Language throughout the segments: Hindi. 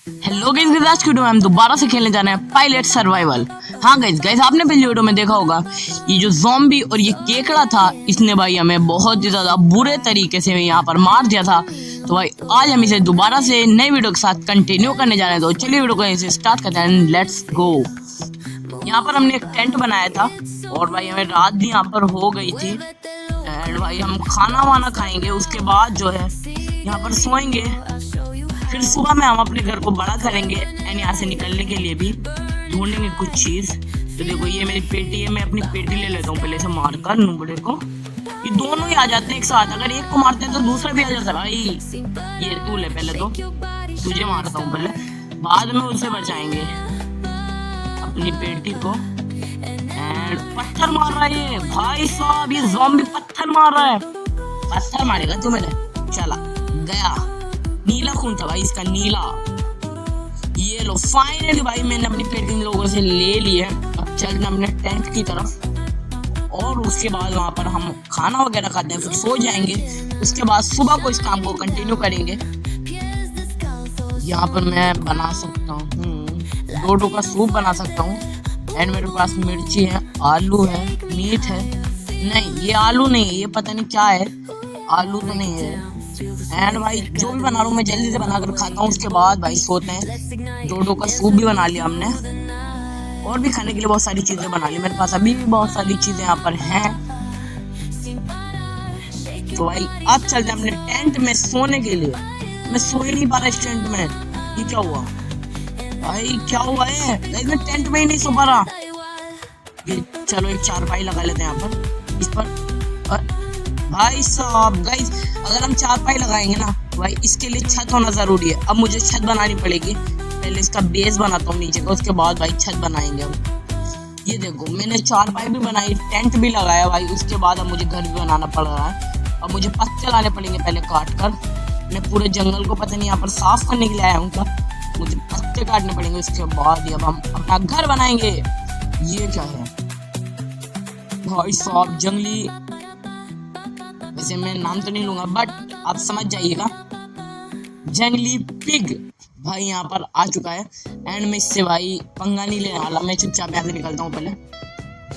हेलो गाइस, आज की वीडियो में हम दोबारा से खेलने जाना है पायलट सर्वाइवल। हाँ गाइस आपने पहली वीडियो में देखा होगा ये जो ज़ॉम्बी और ये केकड़ा था, इसने भाई हमें बहुत ही ज्यादा बुरे तरीके से यहाँ पर मार दिया था। तो भाई आज हम इसे दोबारा से नई वीडियो के साथ कंटिन्यू करने जा रहे हैं। तो चलिए वीडियो को इसे स्टार्ट करते हैं, लेट्स गो। यहाँ पर हमने एक टेंट बनाया था और भाई हमें रात भी यहाँ पर हो गई थी। एंड भाई हम खाना वाना खाएंगे, उसके बाद जो है यहाँ पर सोएंगे, फिर सुबह में हम अपने घर को बड़ा करेंगे एंड यहाँ से निकलने के लिए भी ढूंढेंगे कुछ चीज। तो देखो ये मेरी पेटी है, मैं अपनी पेटी ले लेता हूँ पहले से मार कर नुबड़े को। ये दोनों ही आ जाते हैं एक साथ, अगर एक को मारते हैं तो दूसरा भी आ जाता है। भाई ये तू ले, पहले तो तुझे मारता हूँ पहले, बाद में उसे बचाएंगे अपनी पेटी को। एंड पत्थर मार रहा है ये भाई साहब, ये ज़ॉम्बी पत्थर मार रहा है। पत्थर मारेगा तू मेरे, चला गया। नीला खून था भाई इसका, नीला। ये लो फाइनली भाई मैंने अपनी पेटी इन लोगों से ले ली है। अब चलते हैं अपने टेंट की तरफ और उसके बाद वहां पर हम खाना वगैरह खाते हैं, फिर सो जाएंगे। उसके बाद सुबह को इस काम को कंटिन्यू करेंगे। यहाँ पर मैं बना सकता हूँ डोडो का सूप बना सकता हूँ। एंड मेरे पास मिर्ची है, आलू है, मीट है। नहीं ये आलू नहीं है, ये पता नहीं क्या है, आलू तो नहीं है। एंड भाई जो भी बना रहा हूँ मैं जल्दी से बनाकर खाता हूँ, उसके बाद भाई सोते हैं। डोडो का सूप भी बना लिया हमने और भी खाने के लिए बहुत सारी चीजें बना ली। मेरे पास अभी भी बहुत सारी चीजें यहाँ पर हैं। तो भाई अब चलते हैं अपने टेंट में सोने के लिए। मैं सो ही नहीं पा रहा इस टेंट में, ये क्या हुआ भाई, क्या हुआ है? मैं टेंट में ही नहीं सो पा रहा। चलो एक चारपाई लगा लेते हैं यहाँ पर, इस पर। भाई साहब गाइस अगर हम चारपाई लगाएंगे ना भाई, इसके लिए छत होना जरूरी है। अब मुझे छत बनानी पड़ेगी, पहले इसका बेस बनाता हूँ नीचे का, उसके बाद भाई छत बनाएंगे हम। ये देखो मैंने चारपाई भी बनाई, टेंट भी लगाया भाई, उसके बाद अब मुझे घर भी बनाना पड़ रहा है। अब मुझे पत्ते लाने पड़ेंगे पहले काट कर। मैं पूरे जंगल को पता नहीं यहाँ पर साफ करने के लिए आया हूँ क्या, मुझे पत्ते काटने पड़ेंगे। उसके बाद अब हम अपना घर बनाएंगे। ये क्या है भाई साहब, जंगली, वैसे मैं नाम तो नहीं लूंगा बट आप समझ जाइएगा, जंगली पिग भाई यहाँ पर आ चुका है। एंड मैं इससे भाई पंगा नहीं लेने वाला, मैं चुपचाप यहाँ से निकलता हूँ पहले।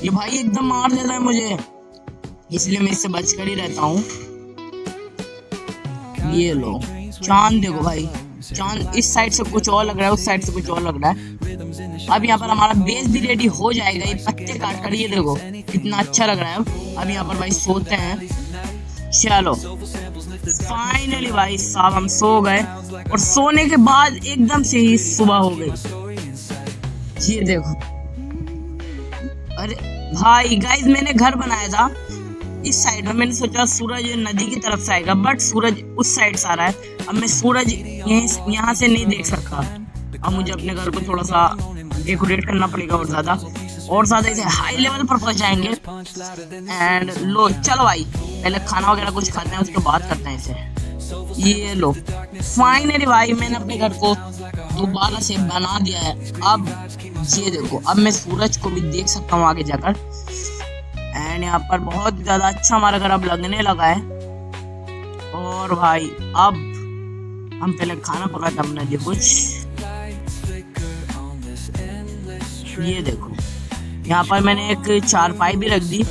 ये भाई एकदम मार देता है मुझे, इसलिए मैं इससे बच कर ही रहता हूँ। ये लो चांद देखो भाई, चांद इस साइड से कुछ और लग रहा है, उस साइड से कुछ और लग रहा है। अब यहाँ पर हमारा बेस भी रेडी हो जाएगा। ये पत्ते काट कर, ये देखो कितना अच्छा लग रहा है। अब यहाँ पर भाई सोते हैं। चलो फाइनली भाई साहब हम सो गए और सोने के बाद एकदम से ही सुबह हो गई। ये देखो, अरे भाई गाइस मैंने घर बनाया था इस साइड में, मैंने सोचा सूरज नदी की तरफ से आएगा बट सूरज उस साइड से आ रहा है। अब मैं सूरज यहाँ से नहीं देख सकता। अब मुझे अपने घर को थोड़ा सा डेकोरेट करना पड़ेगा और ज्यादा इसे हाई लेवल पर पहुंचाएंगे। एंड लो चलो भाई पहले खाना वगैरह कुछ खाते हैं, उसके बाद करते हैं इसे। ये लो फाइनली भाई मैंने अपने घर को दोबारा से बना दिया है। अब ये देखो, अब मैं सूरज को भी देख सकता हूँ आगे जाकर। एंड यहाँ पर बहुत ज्यादा अच्छा हमारा घर अब लगने लगा है। और भाई अब हम पहले खाना पकाते हैं अपने लिए कुछ। ये देखो यहाँ पर मैंने एक चारपाई भी रख दी,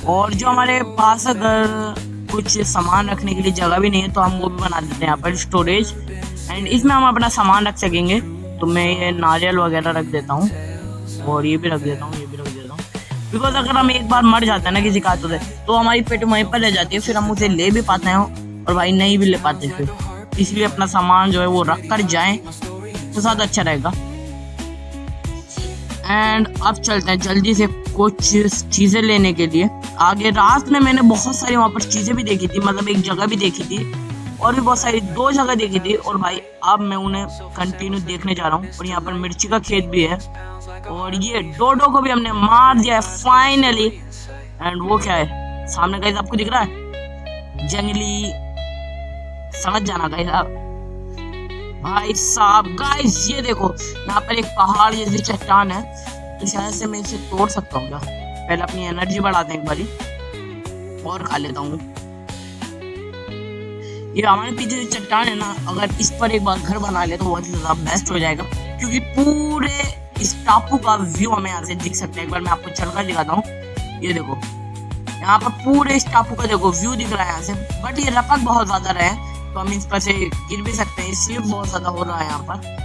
और जो हमारे पास अगर कुछ सामान रखने के लिए जगह भी नहीं है तो हम वो भी बना देते हैं यहाँ पर स्टोरेज। एंड इसमें हम अपना सामान रख सकेंगे। तो मैं ये नारियल वगैरह रख देता हूँ और ये भी रख देता हूँ, ये भी रख देता हूँ। बिकॉज अगर हम एक बार मर जाते हैं ना किसी कातों से, तो हमारी पेट वहीं पर रह जाती है, फिर हम उसे ले भी पाते हैं और भाई नहीं भी ले पाते फिर। इसलिए अपना सामान जो है वो रख कर जाएं तो ज़्यादा अच्छा रहेगा। एंड अब चलते हैं जल्दी से कुछ चीज़ें लेने के लिए आगे। रात में मैंने बहुत सारी वहाँ पर चीज़ें भी देखी थी, मतलब एक जगह भी देखी थी और भी बहुत सारी, 2 जगह देखी थी। और भाई अब मैं उन्हें कंटिन्यू देखने जा रहा हूँ। और यहाँ पर मिर्ची का खेत भी है और ये डोडो को भी हमने मार दिया है फाइनली। एंड वो क्या है सामने गाइस, आपको दिख रहा है जंगली, समझ जाना गाइस आप। भाई साहब गाइस ये देखो यहाँ पर एक पहाड़ जैसी चट्टान है, तो शायद से मैं इसे तोड़ सकता हूँ क्या। पहले अपनी एनर्जी बढ़ाते हैं एक बारी और खा लेता हूँ। ये हमारे पीछे जो चट्टान है ना, अगर इस पर एक बार घर बना ले तो बहुत ज्यादा बेस्ट हो जाएगा, क्योंकि पूरे इस टापू का व्यू हमें यहाँ से दिख सकता है। एक बार मैं आपको चलकर दिखाता हूँ, ये देखो यहाँ पर पूरे इस टापू का देखो व्यू दिख रहा है यहाँ से। बट ये रपक बहुत ज्यादा रहे तो हम इस पर से गिर भी सकते हैं, इसलिए बहुत ज्यादा हो रहा है यहाँ पर।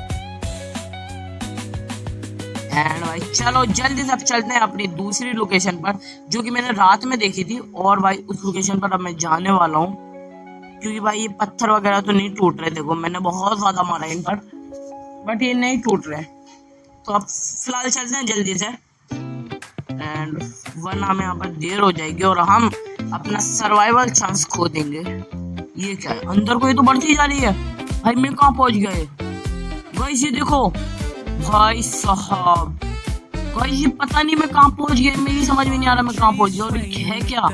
एंड भाई चलो जल्दी से अब चलते हैं अपनी दूसरी लोकेशन पर, जो कि मैंने रात में देखी थी। और भाई उस लोकेशन पर अब मैं जाने वाला हूँ, क्योंकि भाई ये पत्थर वगैरह तो नहीं टूट रहे। देखो मैंने बहुत ज्यादा मारा इन पर, बट ये नहीं टूट रहे। तो अब फिलहाल चलते हैं जल्दी से, एंड वरना हमें यहाँ पर देर हो जाएगी और हम अपना सर्वाइवल चांस खो देंगे। ये क्या है, अंदर को ये तो बढ़ती जा रही है। भाई मैं कहाँ पहुंच गए गाइस, ये देखो भाई साहब। गाइस ये पता नहीं मैं कहाँ पहुंच गया, मेरी समझ में नहीं आ रहा मैं कहाँ पहुंच गया। और है क्या,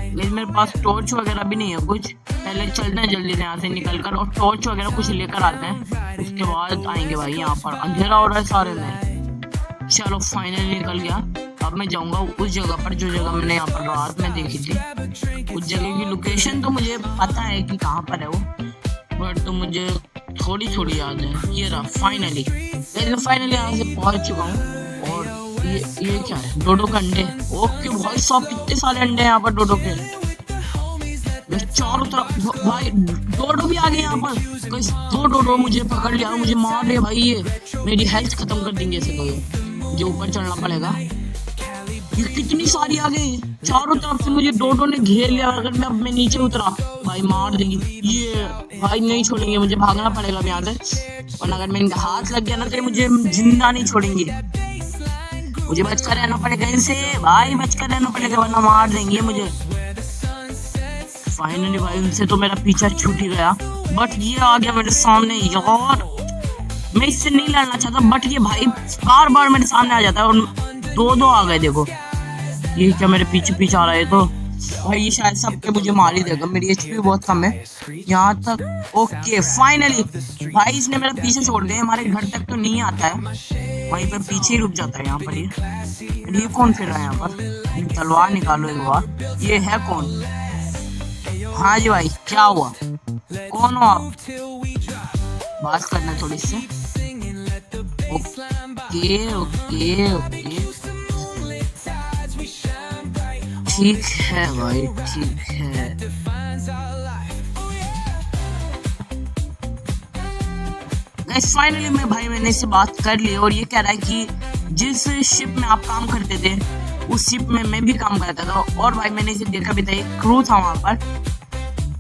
लेकिन मेरे पास टॉर्च वगैरह भी नहीं है कुछ। पहले चलते हैं जल्दी से यहाँ से निकल कर, और टॉर्च वगैरह कुछ लेकर आते हैं, उसके बाद आएंगे भाई। यहाँ पर अंधेरा हो रहा है सारे में। चलो फाइनली निकल गया। अब मैं जाऊंगा उस जगह पर जो जगह मैंने यहाँ पर रात में देखी थी। उस जगह की लोकेशन तो मुझे पता है कि कहाँ पर है वो, बट तो मुझे थोड़ी थोड़ी याद है। ये रहा फाइनली यहाँ से पहुंच चुका हूँ। और ये क्या है, डोडो के अंडे। ओके भाई साहब कितने सारे अंडे हैं यहाँ पर डोडो के, चारों तरफ। भाई डोडो भी आ गए यहाँ पर। दो डोडो मुझे पकड़ लिया, मुझे मार रहे भाई। ये मेरी हेल्थ खत्म कर देंगे ऐसे तो, मुझे ऊपर चढ़ना पड़ेगा। ये कितनी सारी आ गई, चारों तरफ से मुझे डोडो ने घेर लिया। अगर मैं नीचे उतरा भाई मार देंगी ये। भाई नहीं छोड़ेंगे, मुझे भागना पड़ेगा यहाँ से, और अगर मैं इनका हाथ लग गया ना तो मुझे जिंदा नहीं छोड़ेंगे। मुझे बचकर रहना पड़ेगा इनसे भाई, बचकर रहना पड़ेगा वरना मार देंगे मुझे। फाइनली भाई उनसे तो मेरा पीछा छूट ही गया, बट ये आ गया मेरे सामने यार। मैं इससे नहीं लड़ना चाहता, बट ये भाई बार बार मेरे सामने आ जाता है। और दो आ गए देखो, ये क्या मेरे पीछे पीछे आ रहा है। तो भाई ये शायद सबके मुझे मार ही देगा, मेरी एचपी बहुत कम है यहाँ तक। ओके फाइनली भाई इसने मेरा पीछे छोड़ दिया। हमारे घर तक तो नहीं आता है, वहीं पर पीछे ही रुक जाता है यहाँ पर। ये कौन फिर रहा है यहाँ पर, तलवार निकालो एक बार। ये है कौन? हाँ जी भाई क्या हुआ, कौन हो आप? बात करना थोड़ी सी। ओके ओके ओके ठीक है भाई ठीक है। गाइस फाइनली मैंने इससे बात कर ली, और ये कह रहा है कि जिस शिप में आप काम करते थे उस शिप में मैं भी काम करता था। और भाई मैंने इसे देखा भी था, एक क्रू था वहां पर।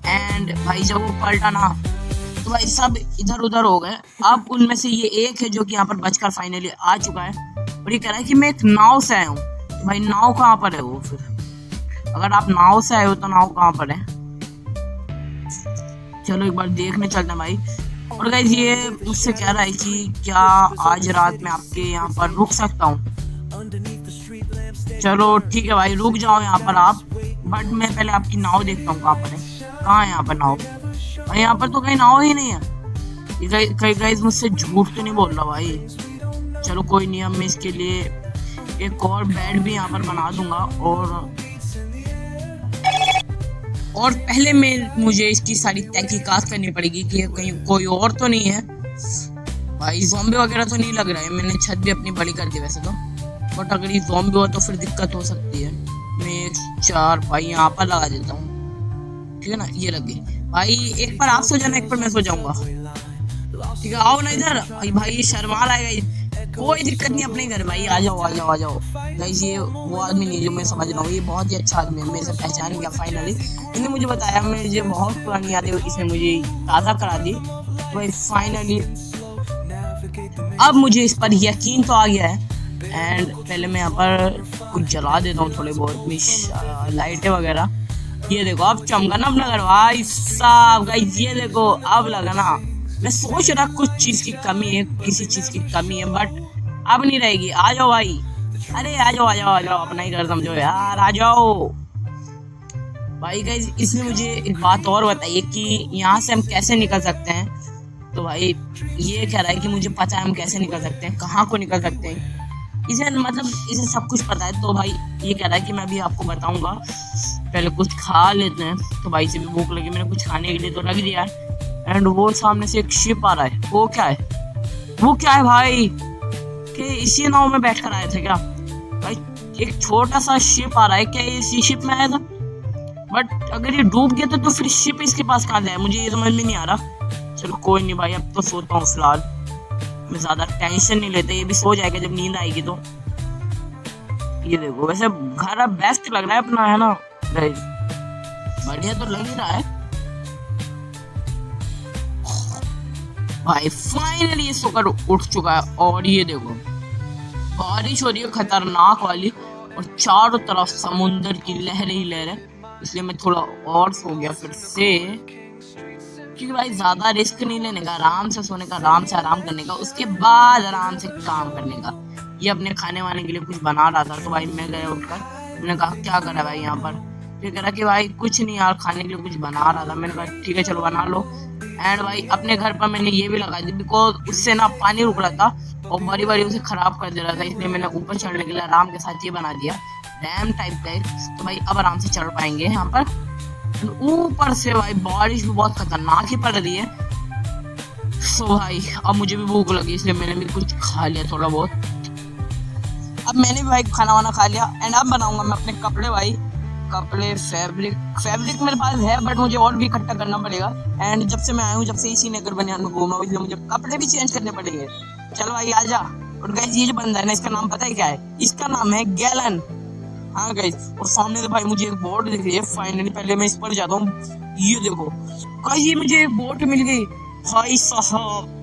एंड भाई जब वो पलटा ना तो भाई सब इधर उधर हो गए। अब उनमें से ये एक है जो कि यहाँ पर बचकर फाइनली आ चुका है, और ये कह रहा है कि मैं एक नाव से आया हूँ। तो भाई नाव कहाँ पर है वो? फिर अगर आप नाव से आए हो तो नाव कहाँ पर है? चलो एक बार देखने चलते हैं भाई। और गाइस ये मुझसे कह रहा है कि क्या आज रात में आपके यहाँ पर रुक सकता हूँ। चलो ठीक है भाई रुक जाओ यहाँ पर आप, बट मैं पहले आपकी नाव देखता हूँ कहाँ पर है। कहाँ है यहाँ पर नाव? भाई यहाँ पर तो कहीं नाव ही नहीं है। कहीं गाइस मुझसे झूठ तो नहीं बोल रहा भाई। चलो कोई नहीं, मैं इसके लिए एक और बेड भी यहाँ पर बना दूंगा। और पहले मुझे इसकी सारी तहकीकात करनी पड़ेगी कि कहीं कोई और तो नहीं है। भाई ज़ॉम्बी वगैरह तो नहीं लग रहा है। मैंने छत भी अपनी बड़ी कर दी वैसे तो, बट अगर ये ज़ॉम्बी हो तो फिर दिक्कत हो सकती है। मैं एक चार भाई यहाँ पर लगा देता हूँ, ठीक है ना? ये लगे भाई, एक पर आप सो जाना, एक पर मैं सो जाऊंगा, ठीक है? आओ ना इधर भाई, शर्मा आएगा। कोई दिक्कत नहीं, अपने घर भाई आ जाओ आ जाओ आ जाओ। गाइस ये वो आदमी नहीं जो मैं समझ रहा हूँ, ये बहुत ही अच्छा आदमी है। मैं इसे पहचान गया फाइनली। इसने मुझे बताया, मुझे बहुत पुरानी यादें इसने मुझे ताज़ा करा दी। भाई फाइनली अब मुझे इस पर यकीन तो आ गया है। एंड पहले मैं यहाँ पर कुछ जला देता हूँ, थोड़े बहुत लाइटें वगैरह। ये देखो अब चमका ना अपना घर भाई साहब। गाइस ये देखो अब लगा ना। मैं सोच रहा कुछ चीज की कमी है, किसी चीज की कमी है, बट अब नहीं रहेगी। आ जाओ भाई, अरे आ जाओ आ जाओ आ जाओ, अपना ही घर समझो यार, आ जाओ भाई। गाइस इसने मुझे एक बात और बताई कि यहाँ से हम कैसे निकल सकते हैं। तो भाई ये कह रहा है कि मुझे पता है हम कैसे निकल सकते हैं, कहाँ को निकल सकते हैं। इसे मतलब इसे सब कुछ पता है। तो भाई ये कह रहा है कि मैं भी आपको बताऊंगा, पहले कुछ खा लेते हैं। तो भाई से भी भूख लगी, मैंने कुछ खाने के लिए तो रख दिया है। एंड वो सामने से एक शिप आ रहा है, वो क्या है, वो क्या है भाई, कि इसी नाव में बैठ कर आए थे क्या भाई? एक छोटा सा शिप आ रहा है, क्या ये इसी शिप में आया था? बट अगर ये डूब गया तो फिर शिप इसके पास कहाँ जाए, मुझे ये समझ में नहीं आ रहा। चलो कोई नहीं भाई, अब तो सोता हूँ फिलहाल, मैं ज्यादा टेंशन नहीं लेते, ये भी सो जाएगा जब नींद आएगी। तो ये देखो, वैसे घर अब बेस्ट लग रहा है अपना, है ना गाइस? बढ़िया तो लग ही रहा है भाई। फाइनली ये सोकर उठ चुका है और ये देखो बारिश हो रही है खतरनाक वाली, और चारों तरफ समुद्र की लहरें ही लहरें। इसलिए मैं थोड़ा और सो गया फिर से, क्योंकि भाई ज्यादा रिस्क नहीं लेने का, आराम से सोने का, आराम से आराम करने का, उसके बाद आराम से काम करने का। ये अपने खाने वाने के लिए कुछ बना रहा था, तो भाई मैं गया उठकर, मैंने कहा क्या करा भाई यहाँ पर? फिर कह रहा कि भाई कुछ नहीं यार, खाने के लिए कुछ बना रहा था। मैंने कहा ठीक है चलो बना लो। एंड भाई अपने घर पर मैंने ये भी लगा दी, बिकॉज उससे ना पानी रुक रहा था और बारी बारी उसे खराब कर दे रहा था, इसलिए मैंने ऊपर चढ़ने के लिए आराम के साथ ये बना दिया, डैम टाइप का। तो भाई अब आराम से चढ़ पाएंगे यहाँ पर। ऊपर से भाई बारिश भी बहुत खतरनाक ही पड़ रही है। सो भाई अब मुझे भी भूख लगी, इसलिए मैंने भी कुछ खा लिया थोड़ा बहुत। अब मैंने भी भाई खाना वाना खा लिया, एंड अब बनाऊंगा मैं अपने कपड़े भाई, कपड़े फैब्रिक मेरे पास है, बट मुझे और भी इकट्ठा करना पड़ेगा। एंड जब से मैं आया हूँ, जब से इसी नगर बनियान में घूम रहा हूँ, इसलिए मुझे कपड़े भी चेंज करने पड़ेंगे। चलो भाई आजा। और गाइस ये जो बंदा है ना, इसका नाम पता है क्या है? इसका नाम है गैलन। हाँ गाइस, और सामने तो भाई मुझे एक बोट दिख रही है। फाइनली पहले मैं इस पर जाता हूँ। ये देखो गाइस, ये मुझे एक बोट मिल गई भाई साहब।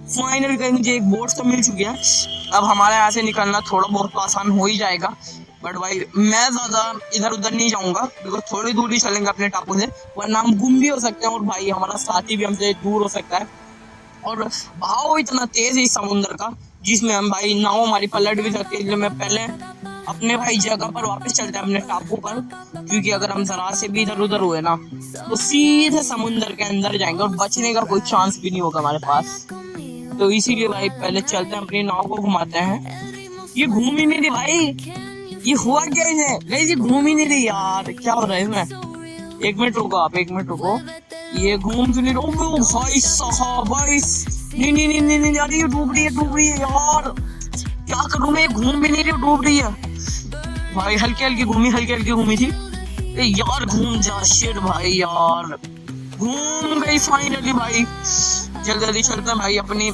फाइनली गाइस मुझे एक बोट तो मिल चुकी है। अब हमारे यहाँ से निकलना थोड़ा बहुत तो आसान हो ही जाएगा, बट भाई मैं ज्यादा इधर उधर नहीं जाऊंगा, बिकॉज थोड़ी दूर ही चलेंगे अपने टापू से, वरना हम गुम भी हो सकते हैं और भाई हमारा साथी भी हमसे दूर हो सकता है। और बहाव इतना तेज है इस समुद्र का, जिसमें हम भाई नाव हमारी पलट भी सकती है। इसलिए मैं पहले अपने भाई जगह पर वापस चलते हैं, अपने टापू पर, क्योंकि अगर हम जरा से भी इधर उधर हुए ना तो सीधे समुद्र के अंदर जाएंगे और बचने का कोई चांस भी नहीं होगा हमारे पास। तो इसीलिए भाई पहले चलते हैं, अपनी नाव को घुमाते हैं। ये घूम ही नहीं रही भाई, ये हुआ क्या है? ये घूम ही नहीं रही यार, क्या हो रहा है इसमें? एक मिनट रुको आप, एक मिनट रुको, ये घूम क्यों नहीं रही? भाई साहब भाई, नहीं यार, ये डूब रही है यार, क्या करूं मैं? घूम भी नहीं रही, डूब रही है भाई। हल्की हल्की घूमी थी यार, घूम जा शिट भाई यार, घूम गई फाइनली भाई। जल्दी चलते हैं भाई अपनी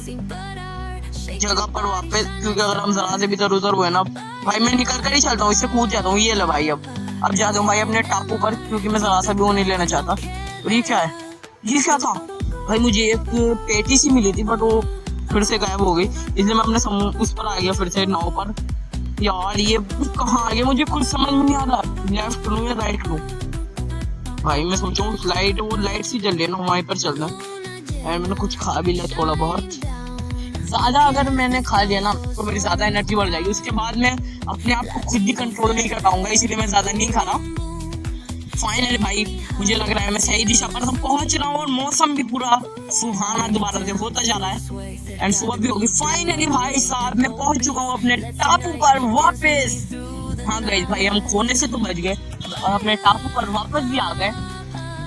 जगह पर वापस, क्योंकि अगर हम जरा से भी इधर उधर हुए ना भाई, मैं निकल कर ही चलता हूँ, इससे कूद जाता हूँ। ये ले भाई, अब जाता हूँ भाई अपने टापू पर, क्योंकि मैं जरा सा भी वो नहीं लेना चाहता। और ये क्या है? ये क्या था भाई? मुझे एक पेटी सी मिली थी, बट वो फिर से गायब हो गई, इसलिए मैं अपने उस पर आ गया फिर से नाव पर। यार ये कहाँ आ गया, मुझे कुछ समझ में नहीं आ रहा, लेफ्ट लूं या राइट लूं? भाई मैं सोचूं वो लाइट सी जल रही है ना, वहीं पर चलना। एंड मैंने कुछ खा भी लिया थोड़ा बहुत, ज्यादा अगर मैंने खा लिया ना तो मेरी ज्यादा एनर्जी बढ़ जाएगी, उसके बाद मैं अपने आप को खुद भी कंट्रोल नहीं कर पाऊंगा, इसीलिए मैं ज्यादा नहीं खा रहा। फाइनली भाई मुझे लग रहा है मैं सही दिशा पर पहुंच रहा हूँ, और मौसम भी पूरा सुहाना दोबारा से होता जा रहा है, एंड सुबह भी होगी। फाइनली भाई साहब मैं पहुंच चुका हूँ अपने टापू पर वापस। हाँ गाइस भाई, हम खोने से तो बच गए और अपने टापू पर वापस भी आ गए।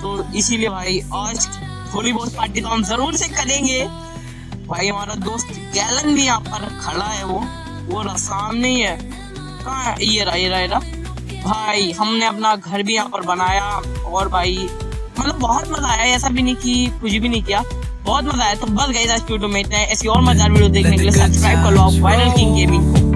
तो इसीलिए भाई आज थोड़ी बहुत पार्टी तो हम जरूर से करेंगे। भाई हमारा दोस्त गैलन भी यहाँ पर खड़ा है, वो सामने ही है। कहाँ है? ये रहा भाई। हमने अपना घर भी यहाँ पर बनाया, और भाई मतलब बहुत मजा आया, ऐसा भी नहीं कि कुछ भी नहीं किया, बहुत मजा आया। तो बस गाइस आज वीडियो में इतना है, ऐसी और मजेदार वीडियो देखने के लिए सब्सक्राइब कर लो आप वायरल किंग गेमिंग को।